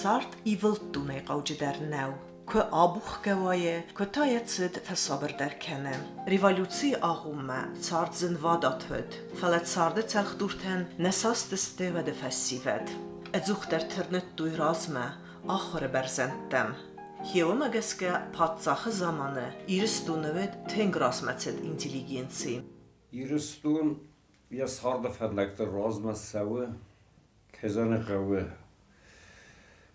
sart I vildtune gauge der nau. Kö abuch gewaie, kö tajetsid versaber der kenne. Revolutie agumme, zart sind wadat höd. Fallet sarde zelch durten, nesasteste vede fessivet. Et sucht der ternet dui razme, achore berzentem. Hieomegeske patsache zamane, iristune ved tengrasmetset intelligentie. Iristun, wie es harde verlegte razme saue, kezane gawe.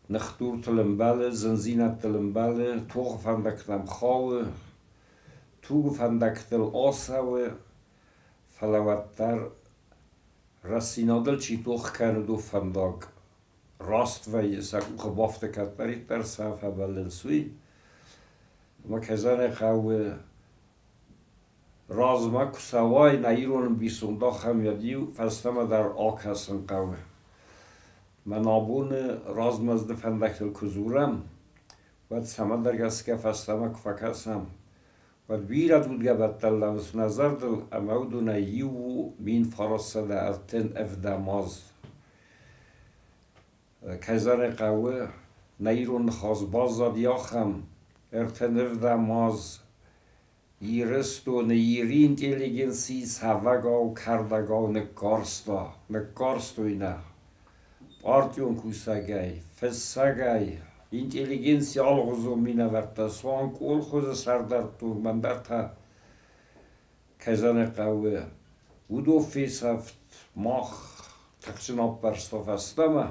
نختور تلمبله، زنزینه تلمبله، توق فندک تم خاوه، توق فندک تل آسوه، فلوتر رسینادل چی توق کنه دو فندک راست وی سکوخ بافته کتری در صفحه بلنسوی ما کزانه خواه رازمه کسوای نیرون بیسونده خمیدیو فستمه در آک هستن قوه من آبون رازمزد فندکتل کزورم و سمه در گسکه فستمه کفکسم و بیرد بود گبتل لوز نظر دل امودو نیو مین فرسته در ارتن افداماز کزار قوه نیرون خواست بازاد یاخم ارتن افداماز ایرستو نیری اینتلیگنسی سوگا و کردگا و نکارستو اینه پارتیون کوسگای فسگای اینتلیگنسی آلغزو مینه ورده سوان کول خوز سردر تو من در تا کزان قوه ودو فیسفت ماخ تقشن آب برستاف استمه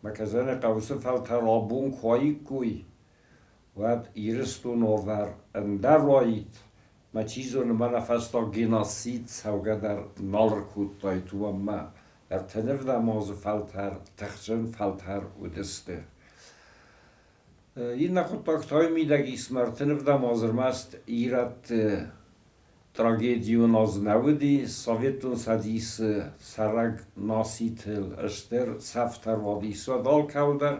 ما کزان قوه سفلت رابون کوایی کوی واد ایرستو نوور اندر راید ما چیزون من فستا گناسید سوگه در نالر کود دای تو ما در تنف دماز فلتر تخشن فلتر و دسته این نخوتاکت های میدگیست مرتنف دمازر مست ایرت تراجدیون از نودی سویتون سدیس سرگ ناسیتل اشتر سفتر وادیس و دال کودر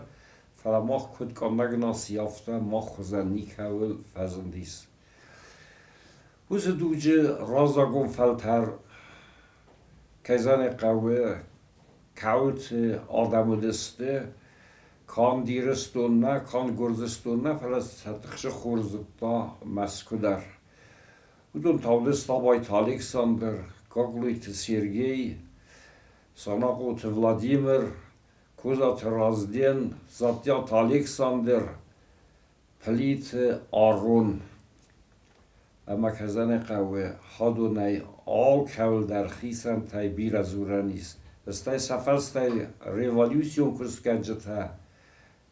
فلا ماخ کد کندگ ناسیافته ماخ خزنی کول فزندیس وز دوجه رازاگون فلتر کزان قوه کولت آدم دسته کان دیرستون نه کان گرزستون نه فلا ستخش خورزتا مسکودر بودون تاودستا بایت الکساندر گاگلویت سیرگی ساناقوت ولادیمیر کوزات رازدین زاتیات الکساندر پلیت آرون اما کزن قوه هادو نی آل کول در خیسن تای بیر از اورانیست استای سفستای ریولیوسیون کسکنجتا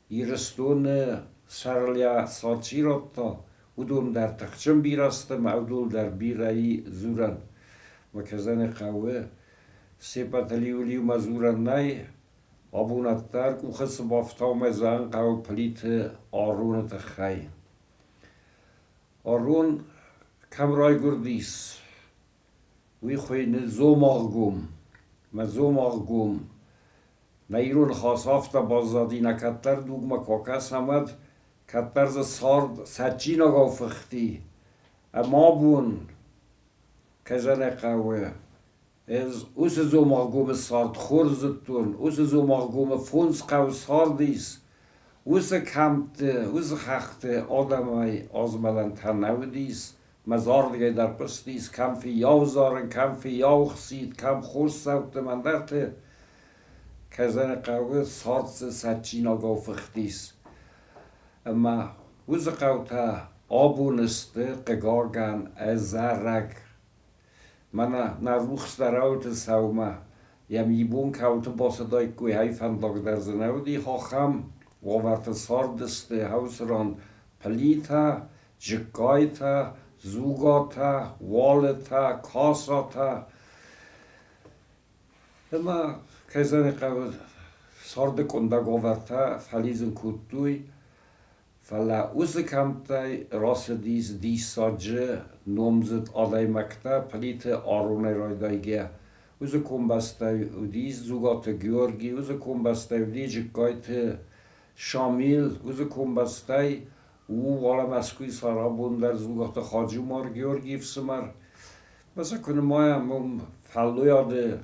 ایرستون سرلیا ساچی را تا ودون در تخچم بیراسته معدول در بیرایی زورن و کزن قوه سپت لیولیو مزورن نای آبونت در کوخص بافتا مزان قوه پلیت آرون تخی آرون کم رای گردیس وی خوی زوم آغگوم ما زوم آغگوم نیرون خاصافتا بازدادی نکتر دوگما کاکس همد کتر ز سارد سچین آگا فختی اما بون کزن قوه از اوس زوم آغگوم سارد خورزتون اوس زوم آغگوم فونس قو ساردیس اوس کمت اوس خخت آدمای آزمالن تنودیس مزار دیگه در پستیس کم فی یاو زارن کم فی یاو خسید کم خوش سوت من درته کزن قوه سارد سچین آگا فختیس اما وز قوتا آبونسته قگارگن از زرگ من نروخس در اوت سومه یم یبون کوتا باسدای کوی های فنداگ در زنودی خواهم واورت ساردسته هوسران پلیتا جگایتا زوگاتا والتا کاساتا اما کزن قوه سارد کندگ آورتا فلیزن کودوی فلا اوز کمتای راست دیس ساجه نومزد آدای مکتا پلیت آرونه رای دایگه اوز کمبستای او دیز زوگات گیورگی اوز کمبستای او دیج گایت شامیل اوز کمبستای او والا مسکوی سارابون در زوگات خاجو مار گیورگی فسمر مثلا کنه مای همون فلو یاده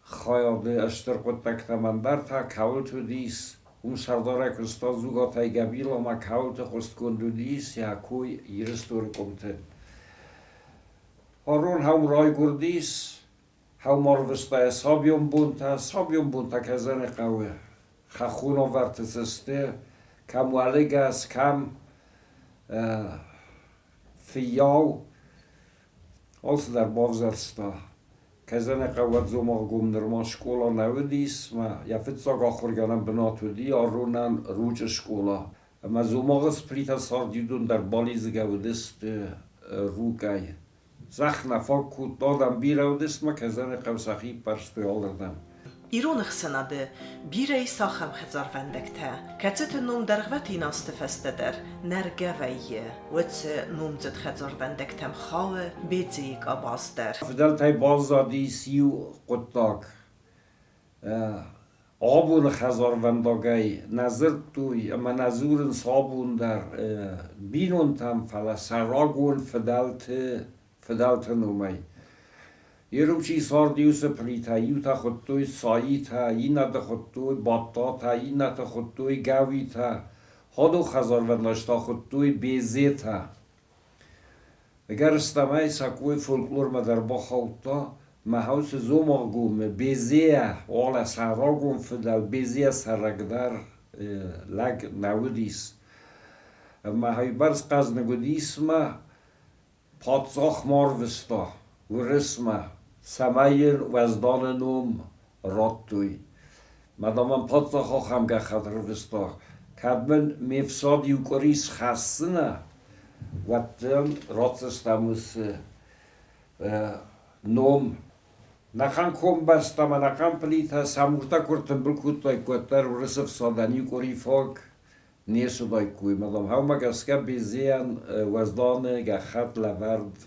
خواهده اشتر قد تکتمندر تا کول تو دیس سرداره کستا زوگا تای گبیلا ما کهوت خست کندودیس یا کوی ایرستور کمته هارون هم رای گردیس هم ماروستا سابیون بونتا که زن قوه خخون آورد سسته کم ولگس کم فیاو آلس در بافزرستا که زن قوت زوما گم نرما شکولا نودیس ما یفت ساگ آخر گنم بناتو دی آرونن روچ شکولا ما زوما غز پلیتا سار دیدون در بالیز گودست روگای زخ نفاق کود دادم بیرودست ما که زن قوسخی پرستوی آلردم İronik sınadı bir ey saxam xəzarvəndəkdə, kəcət num dərğvəti nastı fəstədər, nərgəvəyyə, vəçə numcət xəzarvəndəktəm xavı, becəyik abazdər. Fidel tay bazadی سیو قطاق آبون خزارونداگی نظر توی اما نظورن صابون در بینون تم فلا سراغون فدلت نومی یروم چی سار دیوس پلیتا یوتا خودتوی سایی تا اینا تا خودتوی باتا تا اینا تا خودتوی گوی تا هادو خزارونداشتا خودتوی بیزی تا اگر استمای سکوی فولکلور ما در با خوتا ما هاوس زوما گوم بیزیه والا سراغون فدل بیزیه سرگدر لگ نودیس ما های برز قز نگودیس ما پادزاخ ماروستا و رسمه سمایر وزدان نوم راتوی مدام پادزاخ هم گه خطر وستا کدمن میفساد یوکوریس خستنه و تن راتستموس نوم نخان کم بستم نخان پلیتا سمورتا کرتن بلکوتای کتر و رسف سادن یوکوری فاک نیسو دای کوی مدام هم گسکه بیزیان وزدان گه خط لورد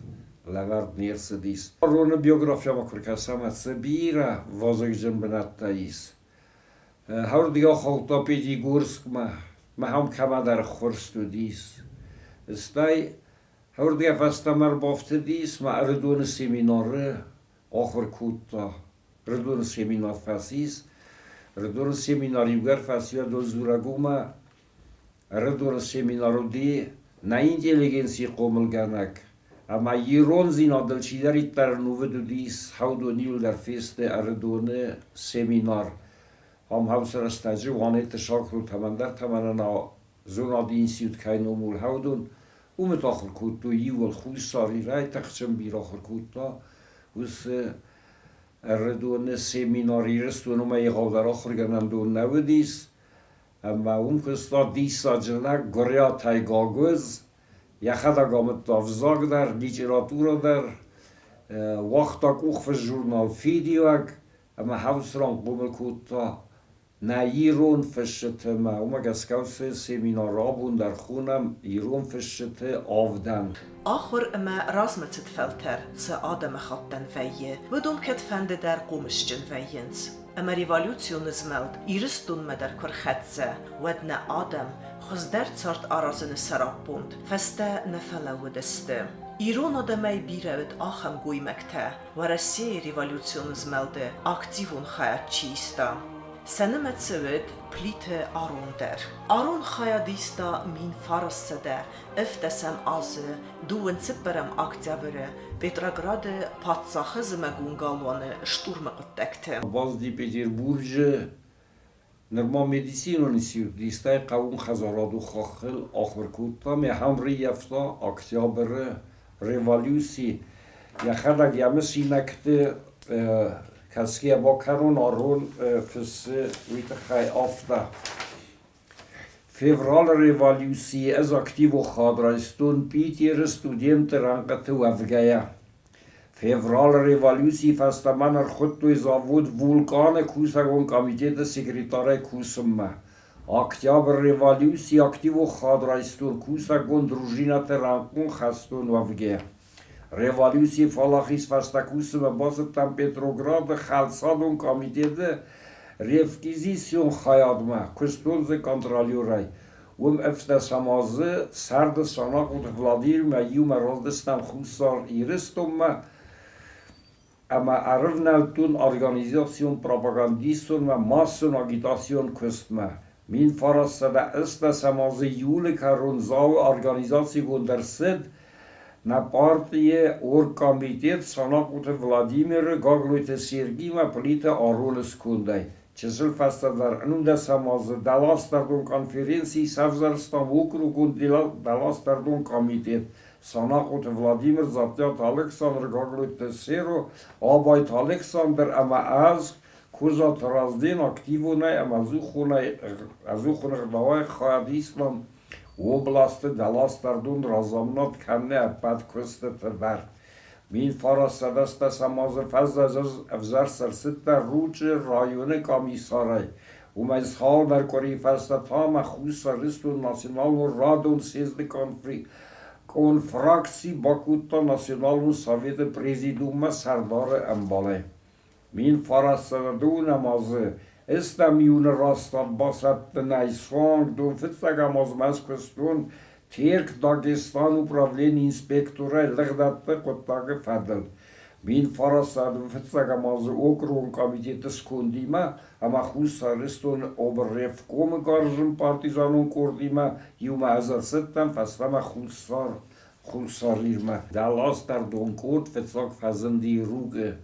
نیرسدیس رون بیوگرافیا ما کرکسم از بیره وازگ جن بنتاییس هر دیگه خوتا پیدی گورسک ما هم کما در خورستو دیس استای هر دیگه فستمر بافته دیس ما اردون سیمیناره آخر کوتا اردون سیمینار فسیس اردون سیمینار یوگر فسیو دو زورگو ما اردون سیمینارو دی نه اینتلیگنسی قوملگنک اما ایران زینا دلچیدری در نوود دیس هاودو نیول در فیست اردون سیمینار هم هاوسر استاجی وانه تشاک رو تمنا زونا دینسیوت که نمول هاودون اومت آخر کود یول خوی ساری رای تخچم بیر آخر کود تا وس اردون سیمیناری رستون اومه یه در آخر گنم دون نودیس اما اون کستا دیسا جنک گریا تای گاگوز یخدا گامت دافزاگ در لیتراتورا در وقتا کوخ فش ژورنال فیدیوک اما هاوسران قومل کوتا نه فشته ما اوما گسکوس سیمینارا بون در خونم ایرون فشته آفدن آخر اما رازمت فلتر ز آدم خطن ویه ودوم کت فنده در قومش جن ویینز اما ریوالوسیونزملد ایرستون مدر کر خدزه ودن آدم خزدر چارت آرازن سراب بوند فسته نفله ودسته ایران آدمای بیرود آخم گویمکته و رسیه ریوالوسیونزملده اکتیوون خیات چیسته سنمت سوید پلیت آرون در آرون خیادیستا مین فارسته افتسم آزه دوون سپرم اکتیابره پترگراد پاتساخه زمگون گالوانه شتورم قدکته باز دی پتربورج نرما مدیسینو نسیو دیستای قوون خزارادو خاخل آخر کوتا می هم ریفتا اکتیابره ریوالیوسی یخدک یمسی نکته کسی با کرون آرون فس ویت خی آفته فیورال ریوالیوسی از اکتیو خادرایستون پیتیر استودیم ترانقت و افگایه فیورال ریوالیوسی فست من خود توی زاود وولکان کوسگون کمیته سکریتاره کوسم اکتیابر ریوالیوسی اکتیو خادرایستون کوسگون دروژینا ترانقون خستون و افگایه ریوالیوسی فالاخیس فستکوسم باستم پتروگراد خلصادون کمیته ریفکیزیسیون خیادمه کستونز کنترالیورای وم افت سمازه سرد ساناق و ولادیر ما یوم رازدستم خوصار ایرستم اما عرف نلتون ارگانیزاسیون پروپاگاندیستون و ماسون آگیتاسیون کستمه Min fărstăda ăsta samazı yule karunzau organizații gondărsid na partie or komitet sanakute Vladimir Gagluite Sergima plite Aron skundai. Çesel fastadar anunda samazı dalastardun konferensi savzarstam okru gund dalastardun komitet sanakute Vladimir Zatyat Alexander Gagluite Sero abait Alexander ama az Kuzat razdin aktivunay ama azukhunay davay khad islam oblasti dalastardun razamnat kanne apad kuste tbar min farasadasta samazı fazla avzar sarsitta ruche rayone komisaray umaz hal dar kori fasta tama khusaristun nasionalun radun sezli konfraksi bakutta nasionalun savete preziduma sardar ambalay min farasadun namazı استمیون راستاد باسد نیسان دو فتسگم از مسکستون ترک داگستان управление инспектора лагдатты коттагы фадыл. Min farasad فتسگم از округ комитеті скундима, ама хусарыстон обрефком гаржым партизанун курдима, юма азарсыттан фастама хусарирма. Даластар донкорт فتسаг фазынди руге.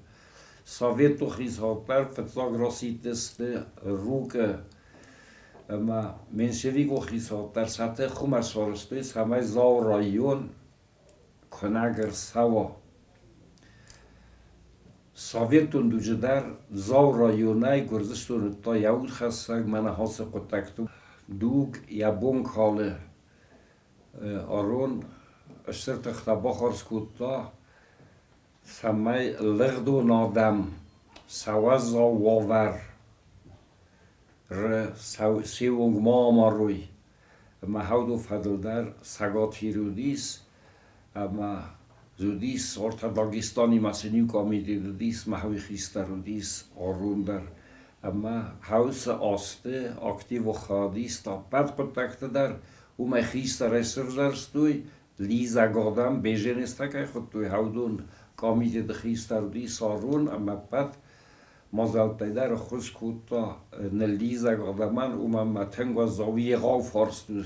Совету хизалтар فتساگ راسیتست روگه اما منشویگو خیزالتر سطح خومسارستویز همه زاو رایون کناگر سوا Советун дуҷадар зав районай гурзиштун та яуд хастаг мана хасе қутакту дуг ябун кале арон аштер тахтаба харскутта самай лигду надам саваз зав вавар р севунг мамаруй ма хауду фадылдар сагат хирудис ама زودیس ارتداگستانی مسئولی کمیته دودیس محوی خیسته رودیس آروندر اما حوث آسته اکتیو و خادیس تا پد قطکته در او می خیسته رسر درستوی لیزا گادم بیجنسته که خود توی حودون کمیته ده خیسته رودیس آرون اما پد مازالته در خوز کتا نلیزا گادمان او من تنگا زاویه غاو فارستو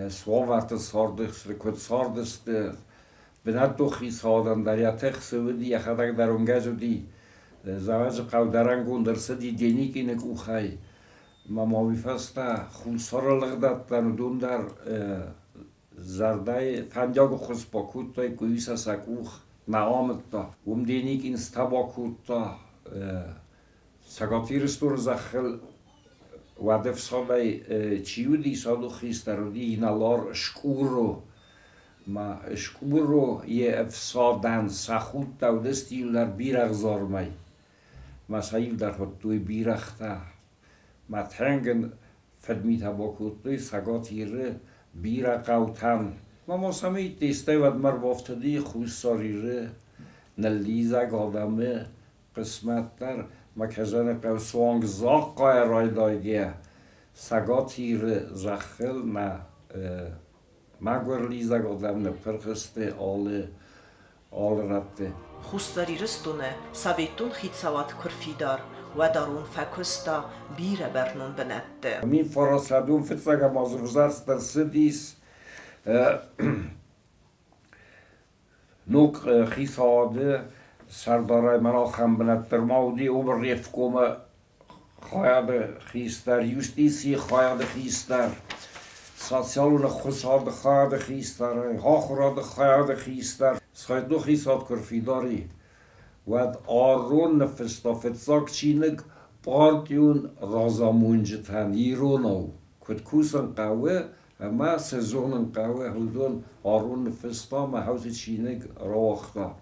سواورت ساردست رکود ساردست بنات تو خیس هادن در یاتخ سودی یا خدای در اونجا دی زواج قودران گندرسه دی دینی که نکوخای ما موفستا خونسار لغدت دون در زردای فنجاگ خوش باکوت تای کویسا سکوخ نامت تا دینی که استباکوت تا سگاتیرستور زخل ودف سالای چیودی سالو خیس در دی اینالار شکورو ما شکورو یه افسادن سخود دودستیولر بیرق زارمای ما سایل در خود توی بیرخته ما تنگن فدمیت باکوتوی سگاتیره بیرق اوتن ما سمیت دیسته ود مر بافتدی خوستاریره نلیزگ آدمه قسمت در ما کجان قوسوانگ زاق قای رای دایگه سگاتیره زخل ما مگر لیزگ آدم نپرخسته آل ربطه خوستاری رستونه سویتون خیتسوات کرفیدار و دارون فکستا بیره برنون بنده مین فراسدون فتسگ مازوزرس در سدیس نوک خیساده سردارای منا خم بنده ماودی اوبر ریفکوم خواهد خیستر یوستیسی خواهد خیستر ساسیالون خساد خواهد خیستر هاخوراد خواهد خیستر سخواهد دو خیساد کرفیداری ود آرون نفستا فتساک چینگ پارتیون رازامونجتن ایرونو کد کوسن قوه اما سزونن قوه هلدون آرون نفستا ما حوز چینگ راختا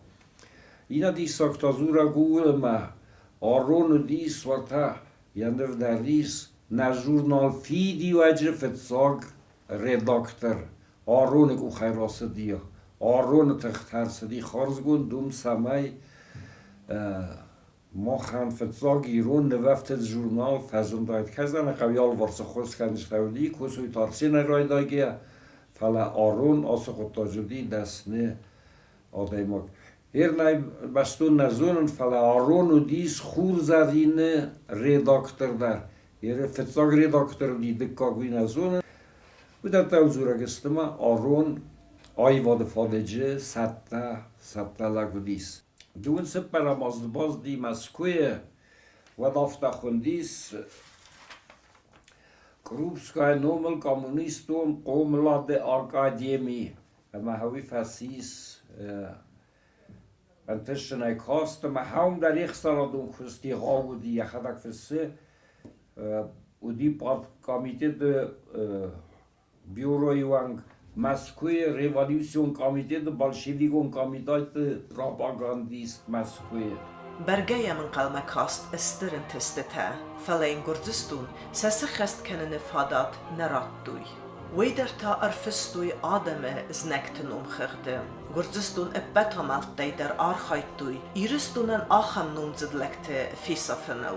اینا دی ساکتازورا گوه ما آرون دیس ورطا یندف در دیس نجورنال فیدی وجه فتساک رداکتر آرون کو خیراس دیا آرون تختر سدی خارزگون دوم سمای ما خان فتزاگ ایرون نوفت جورنال فزون داید کزن قویال ورس خوز کنش تودی کسوی تارسین رای داگیه فلا آرون آسو خود تاجدی دستنه آدای ماک هر نای بستون نزونن فلا آرون و دیس خور زدینه رداکتر در Ihre Vertragsredakteur die Dekagwina Zone. Und dann Zuragestema, Aron, Ayvada Fadece, Satta Lagudis. Dun se paramaz baz di Moskwe, Wadafta Khundis, Krupskaya Nomel Kommunistum, Komlade Akademie, Mahawi Fasis, Antischen I Kost, Maham der Richtsaladum Christi Raudi, Yahadak Fesse, Udi Part Comité de Bureau Yuang, Moskwe, Revolution Comité de Bolshevikum Comité de Propagandist Moskwe. برگه من قلمه کاست استرن تستته فلین گردستون سسخست کنن فادات نرات دوی وی در تا ارفستوی آدمه زنکتنوم خغده گردستون ابت همالت دی در آرخایت دوی ایرستونن آخم نوم زدلکته فیسا فنل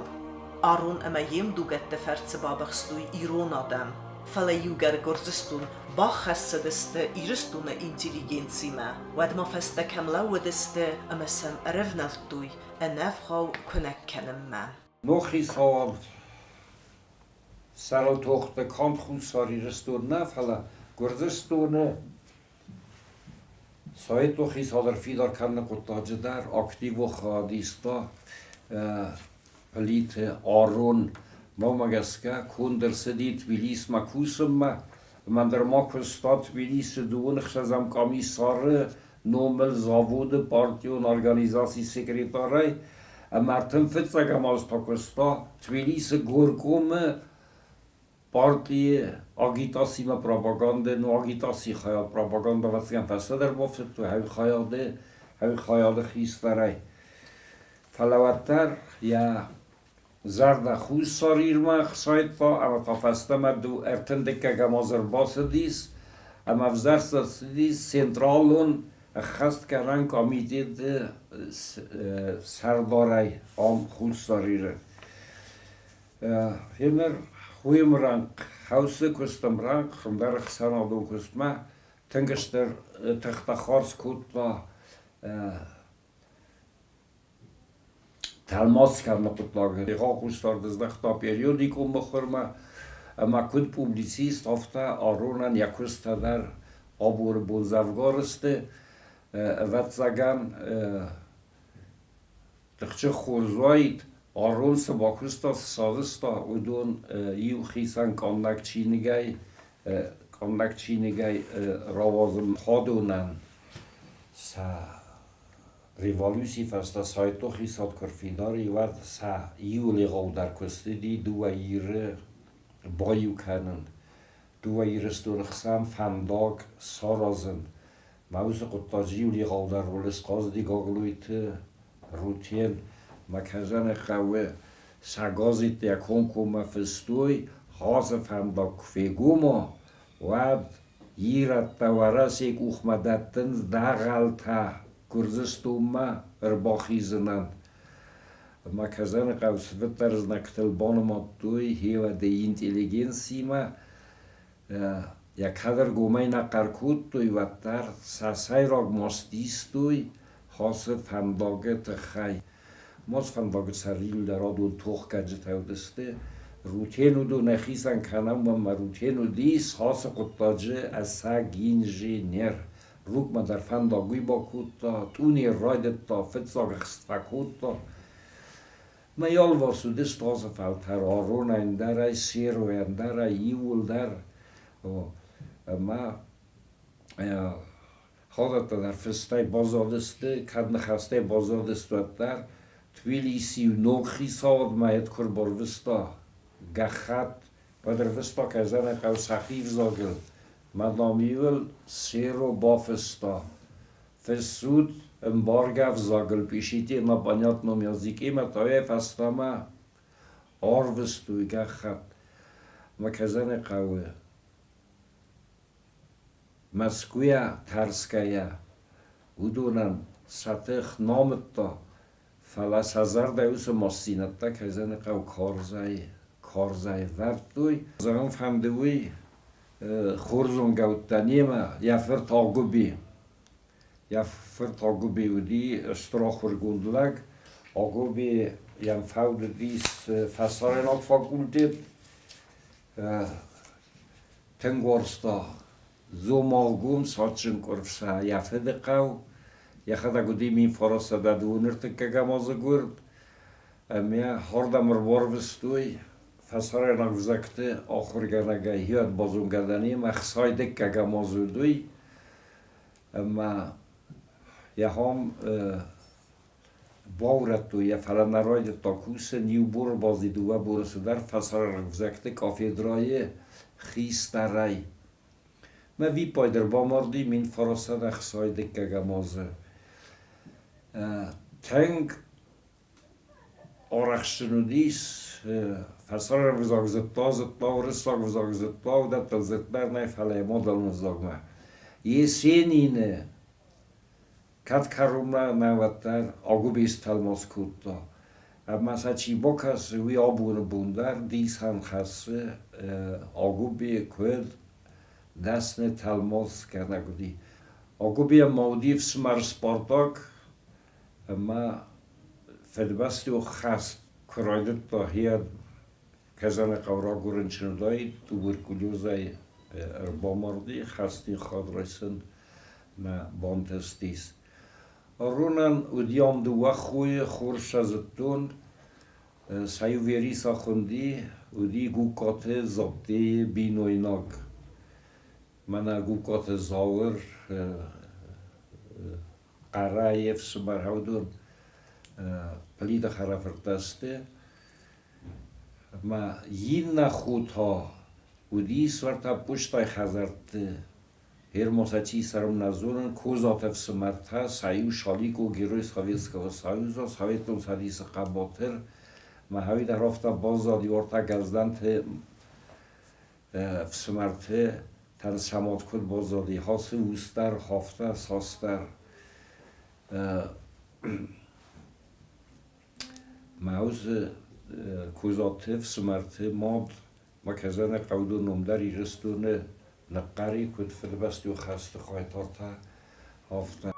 آرون اما یم دوگت فرد بابخستوی ایرون آدم فلیوگر گردستون با خسته دسته ایرستون اینتلیگنسیمه ود ما فسته کملا ودسته اما سم رفنلتوی انفخو کنک کنم من نوخی سال سر و توخت کانت خود ساری رستون نفلا گردستونه سایت توخی سادر فیدار کنه قطاجه در اکتیو و خادیستا پلیت آرون مامگسکه کندر سدید ویلیس مکوسم من در ماکستات ویلیس دون خشزم کامیسار نومل زاوود پارتیون ارگانیزاسی سکریتاری مرتم فتسگم از تاکستا تویلیس گورکوم پارتی آگیتاسی ما پروپاگانده نو آگیتاسی خیال پروپاگانده واسه فساد در بافت تو هی خیال خیستاری فلوتر یا زرد خوش ساریر ما خسایت تا اما تا فسته ما دو ارتنده که گمازر باسدیس اما وزر سدیس سنترالون خست کردن کمیته سرداری آم خوش ساریره هنر خویم رنگ حوصه کستم رنگ خمدر خسان آدو کستمه تنگشتر تخت خارس کود تا تلماس کردن قطلاگه دیگه خوش داردزدخ تا پیریودیکوم بخورمه اما کود پوبلیسیست هفته آرونن یکوست در آبور بوزفگارسته واتساگان تخچه خورزوید آرون سباکوستا سازستا و دون یو خیسان کاملک چینگای روازم خادونن سا ریوالوسی فستا سایتو خیسات کرفیداری ورد سا یو لیغاو در کستیدی دو ایره بایو کنن دو ایرستون خسام فنداگ سارازن موز قطاجی ولی غادر ولس قاضی گاگلویت روتین مکزن قوه سگازیت یکون کم فستوی خاص فهمدا کفیگوما ود یرت تورس یک اخمدتن داغلتا گرزستوما ارباخیزنن مکزن قوه سوترز نکتلبان مادوی هیو دی اینتلیگنسی ما یک هدر گومه نقر کود توی و در ساسای راگ ماستیست توی خاص فنداگه تخی ماز فنداگه سریل در آدون توخ کجه تودسته روتینو دو نخیسن کنم و روتینو دیس خاص قطاجه از سا گینجی نر روک ما در فنداگوی با کود تا تونی رایدت تا فتساگ خستفا کود تا ما یال واسو دست خاص فلتر آرون اندر سیرو اندر ایول در ما خودت در فستای بازادسته کدن خسته بازادسته در تویلیسی و نوخی ساد ماید کر بروستا گخت و در فستا که زنه قو سخیف زاگل مدامیول سیرو بافستا فسود امبارگف زاگل پیشیتی نبانیات نمیازیکی متایه فستا ما آروستوی گخت ما که زنه قوه Москве Тарская, удунан сатых нометта, фалас азар даюса массинатта, казаны қау карзай вартуй. Заган фамдуй хурзун гауттанема, я фертагуби уди страхур гундлаг, агуби ям фауддис фасаренак факультет, تنگورستا زومالگوم ساتشن کرفسا یفد قو یخدا گودی می فرستاده دونرت که گمازه گرد امیا هردم رواربستوی فسر نگذکته آخر گنگه هیات بازون گردنی مخصایده که گمازه دوی اما یه هم باورد تو یه فلان نراید تاکوس نیو بور بازی دوه بورسو در فسر نگذکته کافی درای خیست رای ما وی پایدر با مردی من فرستاده خصایده که گمازه تنگ آرخشنودیس فسر وزاق زدتا و رساق وزاق زدتا و دتا زدتر نای فلای مادل نزاق ما یه سینینه کت کرومنا نوتر آگو بیست تلماس کودتا اما سچی باکس وی آبون بوندر دیس هم خسته آگو بی کود دست تلماس کرده گودی آگو بی مودیف سمر سپارتاک اما فدبستی و خست کرایدت تا هیاد کزن قورا گرنچندایی توبرکولوزای اربا مردی خستی خواد رسن ما بانتستیس رونن ودیام دو خوی خورش از تون سایو ویری ساخوندی ودی گوکات زبطه بینویناک من گوکات زاور قرایف سمرهودون پلید خرافرتسته ما یین نخود ها ودی سورتا پشتای خزرته هر مساچی سرم نزورن کوزاتف سمرتا سایو شالیک و گیروی ساویسکا و سایوزا ساویتون سادیس قباتر ما هاوی در رفتا بازادی ورتا گزدن ته سمرته تن سمات کد بازادی حاصل وستر هافته ساستر موز کوزاتف سمرته ماد ما کزن قودو نمدری رستونه نقری کد فدبستی و خسته خواهی تارتا هافته